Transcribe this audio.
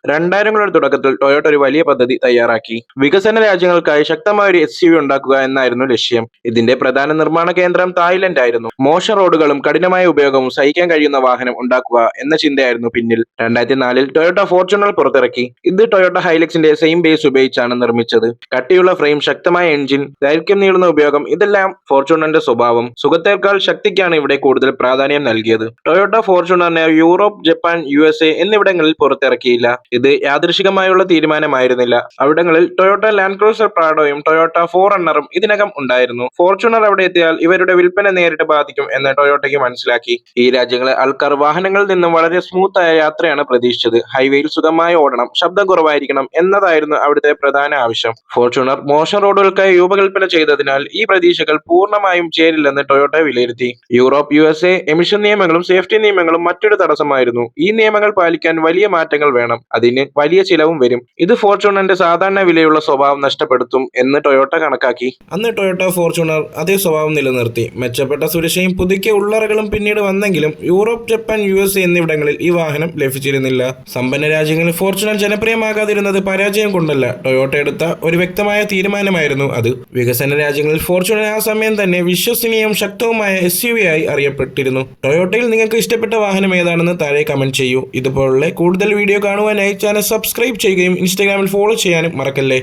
2000ങ്ങളുടെ തുടക്കത്തിൽ ടൊയോട്ട ഒരു വലിയ പദ്ധതി തയ്യാറാക്കി. വികസന രാജ്യങ്ങൾക്കായി ശക്തമായ ഒരു എസ് യു വി ഉണ്ടാക്കുക എന്നായിരുന്നു ലക്ഷ്യം. ഇതിന്റെ പ്രധാന നിർമ്മാണ കേന്ദ്രം തായ്ലൻഡ് ആയിരുന്നു. മോശം റോഡുകളും കഠിനമായ ഉപയോഗവും സഹിക്കാൻ കഴിയുന്ന വാഹനം ഉണ്ടാക്കുക എന്ന ചിന്തയായിരുന്നു പിന്നിൽ. 2004-ൽ ടൊയോട്ട ഫോർച്യൂണർ പുറത്തിറക്കി. ഇത് ടൊയോട്ട ഹൈലക്സിന്റെ സെയിം ബേസ് ഉപയോഗിച്ചാണ് നിർമ്മിച്ചത്. കട്ടിയുള്ള ഫ്രെയിം, ശക്തമായ എഞ്ചിൻ, ദൈർഘ്യം നീളുന്ന ഉപയോഗം, ഇതെല്ലാം ഫോർച്യൂണറിന്റെ സ്വഭാവം. സുഖത്തേക്കാൾ ശക്തിക്കാണ് ഇവിടെ കൂടുതൽ പ്രാധാന്യം നൽകിയത്. ടൊയോട്ട ഫോർച്യൂണറിനെ യൂറോപ്പ്, ജപ്പാൻ, USA എന്നിവിടങ്ങളിൽ പുറത്തിറക്കിയില്ല. ഇത് യാദൃശികമായുള്ള തീരുമാനമായിരുന്നില്ല. അവിടങ്ങളിൽ ടൊയോട്ട ലാൻഡ് ക്രൂസർ പ്രാഡോയും ടൊയോട്ട 4Runner-ഉം ഇതിനകം ഉണ്ടായിരുന്നു. ഫോർച്യൂണർ അവിടെ എത്തിയാൽ ഇവരുടെ വിൽപ്പന നേരിട്ട് ബാധിക്കും എന്ന് ടൊയോട്ടയ്ക്ക് മനസ്സിലാക്കി. ഈ രാജ്യങ്ങളിൽ ആൾക്കാർ വാഹനങ്ങളിൽ നിന്നും വളരെ സ്മൂത്തായ യാത്രയാണ് പ്രതീക്ഷിച്ചത്. ഹൈവേയിൽ സുഖമായി ഓടണം, ശബ്ദം കുറവായിരിക്കണം എന്നതായിരുന്നു അവിടുത്തെ പ്രധാന ആവശ്യം. ഫോർച്യൂണർ മോശം റോഡുകൾക്കായി രൂപകൽപ്പന ചെയ്തതിനാൽ ഈ പ്രതീക്ഷകൾ പൂർണ്ണമായും ചേരില്ലെന്ന് ടൊയോട്ട വിലയിരുത്തി. യൂറോപ്പ്, USA എമിഷൻ നിയമങ്ങളും സേഫ്റ്റി നിയമങ്ങളും മറ്റൊരു തടസ്സമായിരുന്നു. ഈ നിയമങ്ങൾ പാലിക്കാൻ വലിയ മാറ്റങ്ങൾ വേണം. അതിന് വലിയ ചിലവും വരും. ഇത് ഫോർച്യൂണറിന്റെ സാധാരണ വിലയുള്ള സ്വഭാവം നഷ്ടപ്പെടുത്തും എന്ന് ടൊയോട്ട കണക്കാക്കി. അന്ന് ടൊയോട്ട ഫോർച്യൂണർ അതേ സ്വഭാവം നിലനിർത്തി. മെച്ചപ്പെട്ട സുരക്ഷയും പുതുക്കിയ ഉള്ളറകളും പിന്നീട് വന്നെങ്കിലും യൂറോപ്പ്, ജപ്പാൻ, USA എന്നിവിടങ്ങളിൽ ഈ വാഹനം ലഭിച്ചിരുന്നില്ല. സമ്പന്ന രാജ്യങ്ങളിൽ ഫോർച്യൂണർ ജനപ്രിയമാകാതിരുന്നത് പരാജയം കൊണ്ടല്ല, ടൊയോട്ട എടുത്ത ഒരു വ്യക്തമായ തീരുമാനമായിരുന്നു അത്. വികസന രാജ്യങ്ങളിൽ ഫോർച്യൂണർ ആ സമയം തന്നെ വിശ്വസനീയവും ശക്തവുമായ SUV ആയി അറിയപ്പെട്ടിരുന്നു. ടൊയോട്ടയിൽ നിങ്ങൾക്ക് ഇഷ്ടപ്പെട്ട വാഹനം ഏതാണെന്ന് താഴെ കമന്റ് ചെയ്യൂ. ഇതുപോലുള്ള കൂടുതൽ വീഡിയോ കാണുവാനായി ചാനൽ സബ്സ്ക്രൈബ് ചെയ്യുകയും ഇൻസ്റ്റാഗ്രാമിൽ ഫോളോ ചെയ്യാനും മറക്കല്ലേ.